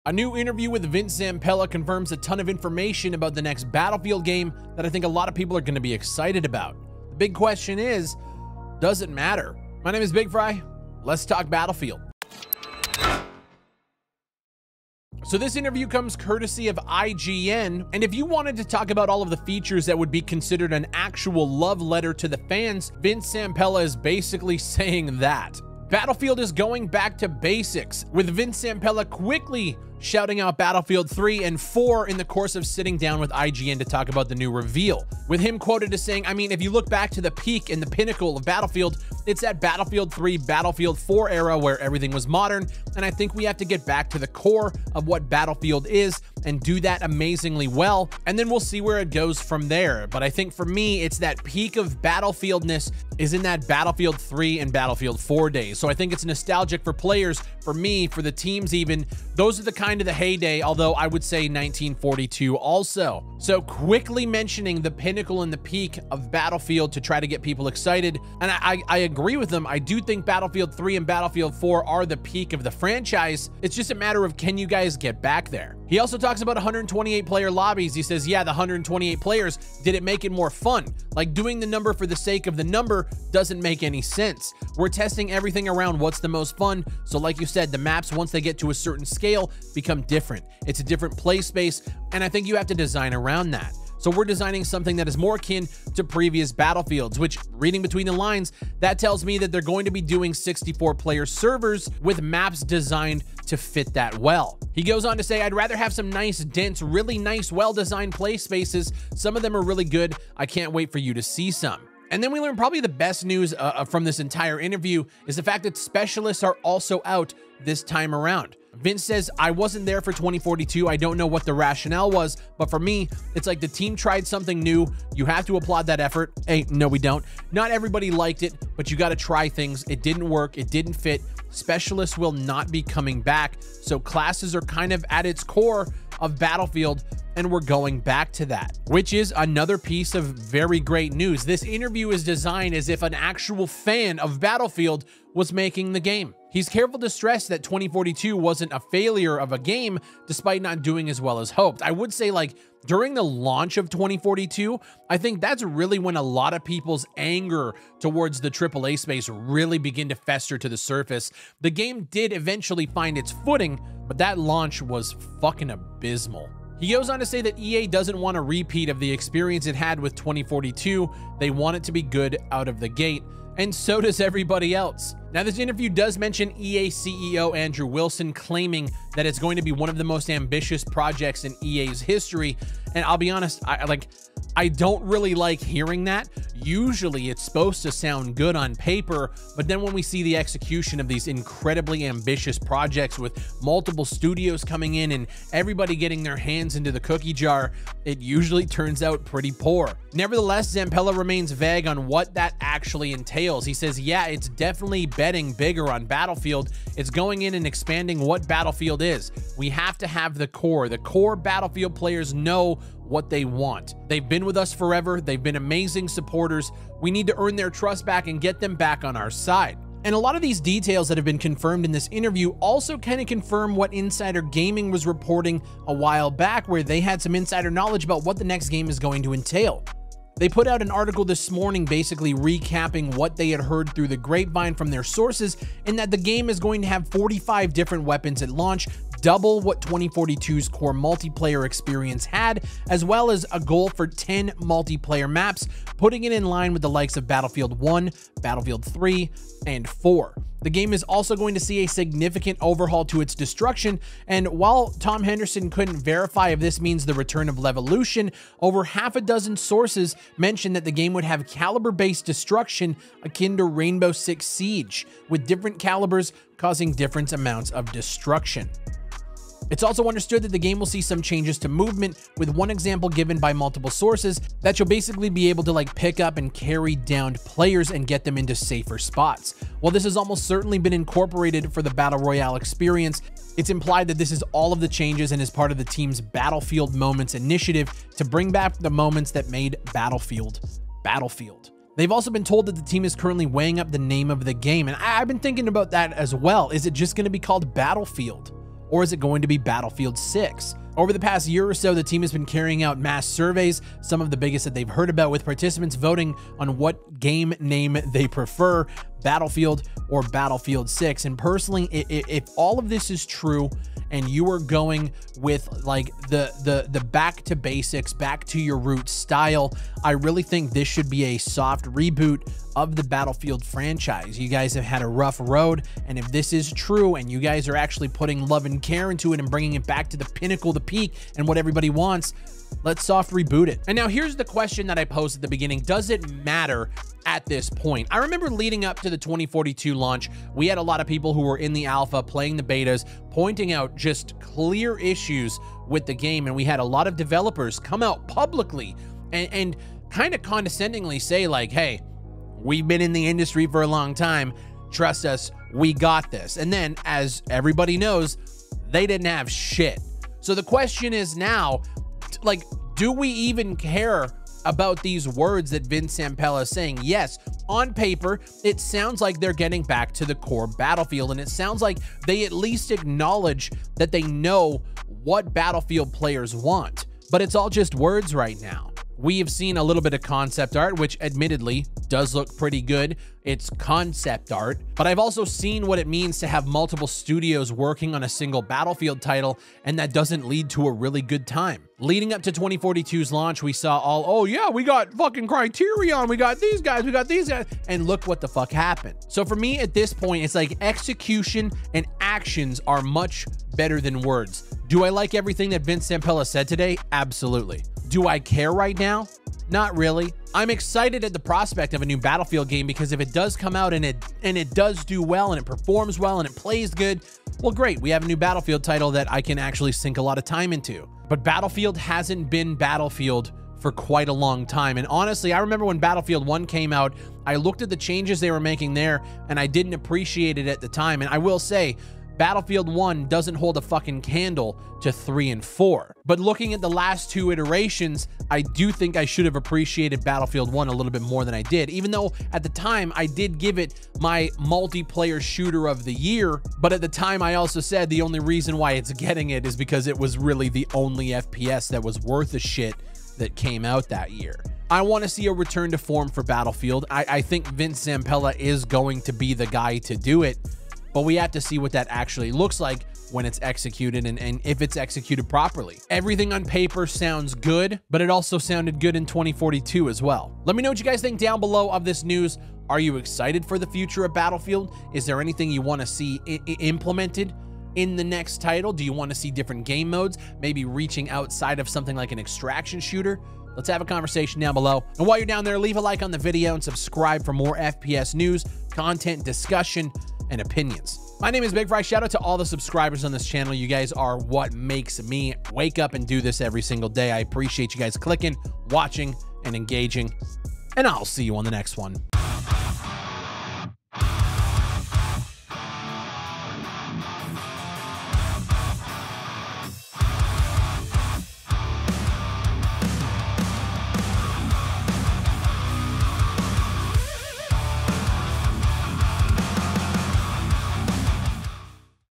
A new interview with Vince Zampella confirms a ton of information about the next Battlefield game that I think a lot of people are going to be excited about. The big question is, does it matter? My name is Big Fry. Let's talk Battlefield. So this interview comes courtesy of IGN, and if you wanted to talk about all of the features that would be considered an actual love letter to the fans, Vince Zampella is basically saying that. Battlefield is going back to basics, with Vince Zampella quickly shouting out Battlefield 3 and 4 in the course of sitting down with IGN to talk about the new reveal. With him quoted as saying, I mean, if you look back to the peak and the pinnacle of Battlefield, it's that Battlefield 3, Battlefield 4 era where everything was modern, and I think we have to get back to the core of what Battlefield is and do that amazingly well, and then we'll see where it goes from there. But I think for me, it's that peak of Battlefieldness is in that Battlefield 3 and Battlefield 4 days. So I think it's nostalgic for players, for me, for the teams even. Those are the kind of the heyday, although I would say 1942 also. So quickly mentioning the pinnacle and the peak of Battlefield to try to get people excited. And I agree with them. I do think Battlefield 3 and Battlefield 4 are the peak of the franchise. It's just a matter of, can you guys get back there? He also talks about 128 player lobbies. He says, yeah, the 128 players, did it make it more fun? Like, doing the number for the sake of the number doesn't make any sense. We're testing everything around what's the most fun. So like you said, the maps, once they get to a certain scale, become different. It's a different play space, and I think you have to design around that. So we're designing something that is more akin to previous Battlefields, which, reading between the lines, that tells me that they're going to be doing 64-player servers with maps designed to fit that well. He goes on to say, I'd rather have some nice, dense, really nice, well-designed play spaces. Some of them are really good. I can't wait for you to see some. And then we learn probably the best news from this entire interview is the fact that specialists are also out this time around. Vince says, I wasn't there for 2042. I don't know what the rationale was, but for me, it's like the team tried something new. You have to applaud that effort. Hey, no, we don't. Not everybody liked it, but you got to try things. It didn't work. It didn't fit. Specialists will not be coming back. So classes are kind of at its core of Battlefield, and we're going back to that, which is another piece of very great news. This interview is designed as if an actual fan of Battlefield was making the game. He's careful to stress that 2042 wasn't a failure of a game despite not doing as well as hoped. I would say, like, during the launch of 2042, I think that's really when a lot of people's anger towards the AAA space really begin to fester to the surface. The game did eventually find its footing, but that launch was fucking abysmal. He goes on to say that EA doesn't want a repeat of the experience it had with 2042. They want it to be good out of the gate, and so does everybody else. Now, this interview does mention EA CEO Andrew Wilson claiming that it's going to be one of the most ambitious projects in EA's history. And I'll be honest, I don't really like hearing that. Usually it's supposed to sound good on paper, but then when we see the execution of these incredibly ambitious projects with multiple studios coming in and everybody getting their hands into the cookie jar, it usually turns out pretty poor. Nevertheless, Zampella remains vague on what that actually entails. He says, yeah, it's definitely betting bigger on Battlefield. It's going in and expanding what Battlefield is. We have to have the core. The core Battlefield players know what they want. They've been with us forever. They've been amazing supporters. We need to earn their trust back and get them back on our side. And a lot of these details that have been confirmed in this interview also kind of confirm what Insider Gaming was reporting a while back, where they had some insider knowledge about what the next game is going to entail. They put out an article this morning basically recapping what they had heard through the grapevine from their sources, and that the game is going to have 45 different weapons at launch, double what 2042's core multiplayer experience had, as well as a goal for 10 multiplayer maps, putting it in line with the likes of Battlefield 1, Battlefield 3, and 4. The game is also going to see a significant overhaul to its destruction, and while Tom Henderson couldn't verify if this means the return of Levolution, over half a dozen sources mentioned that the game would have caliber-based destruction akin to Rainbow Six Siege, with different calibers causing different amounts of destruction. It's also understood that the game will see some changes to movement, with one example given by multiple sources that you'll basically be able to pick up and carry downed players and get them into safer spots. While this has almost certainly been incorporated for the Battle Royale experience, it's implied that this is all of the changes and is part of the team's Battlefield Moments initiative to bring back the moments that made Battlefield Battlefield. They've also been told that the team is currently weighing up the name of the game, and I've been thinking about that as well. Is it just going to be called Battlefield? or is it going to be Battlefield 6? Over the past year or so, the team has been carrying out mass surveys, some of the biggest that they've heard about, with participants voting on what game name they prefer, Battlefield or Battlefield 6. And personally, if all of this is true and you are going with like the back to basics, back to your roots style, I really think this should be a soft reboot of the Battlefield franchise. You guys have had a rough road, and if this is true and you guys are actually putting love and care into it and bringing it back to the pinnacle, the peak, and what everybody wants, let's soft reboot it. And now here's the question that I posed at the beginning. Does it matter at this point? I remember leading up to the 2042 launch, we had a lot of people who were in the alpha playing the betas pointing out just clear issues with the game, and we had a lot of developers come out publicly and kind of condescendingly say like, hey, we've been in the industry for a long time, trust us, we got this. And then, as everybody knows, they didn't have shit. So the question is now, like, do we even care about these words that Vince Zampella is saying? Yes, on paper, it sounds like they're getting back to the core Battlefield, and it sounds like they at least acknowledge that they know what Battlefield players want, but it's all just words right now. We have seen a little bit of concept art, which admittedly does look pretty good. It's concept art, but I've also seen what it means to have multiple studios working on a single Battlefield title, and that doesn't lead to a really good time. Leading up to 2042's launch, we saw all, oh yeah, we got fucking Criterion, we got these guys, and look what the fuck happened. So for me at this point, it's like execution and actions are much better than words. Do I like everything that Vince Zampella said today? Absolutely. Do I care right now? Not really. I'm excited at the prospect of a new Battlefield game, because if it does come out and it does do well and it performs well and it plays good, well, great. We have a new Battlefield title that I can actually sink a lot of time into. But Battlefield hasn't been Battlefield for quite a long time. And honestly, I remember when Battlefield 1 came out, I looked at the changes they were making there and I didn't appreciate it at the time. And I will say, Battlefield 1 doesn't hold a fucking candle to 3 and 4. But looking at the last two iterations, I do think I should have appreciated Battlefield 1 a little bit more than I did, even though at the time I did give it my multiplayer shooter of the year. But at the time I also said the only reason why it's getting it is because it was really the only FPS that was worth a shit that came out that year. I want to see a return to form for Battlefield. I think Vince Zampella is going to be the guy to do it, but we have to see what that actually looks like when it's executed and if it's executed properly. Everything on paper sounds good, but it also sounded good in 2042 as well. Let me know what you guys think down below of this news. Are you excited for the future of Battlefield? Is there anything you want to see implemented in the next title? Do you want to see different game modes, maybe reaching outside of something like an extraction shooter? Let's have a conversation down below. And while you're down there, leave a like on the video and subscribe for more FPS news, content, discussion, and opinions. My name is Big Fry. Shout out to all the subscribers on this channel. You guys are what makes me wake up and do this every single day. I appreciate you guys clicking, watching, and engaging, and I'll see you on the next one.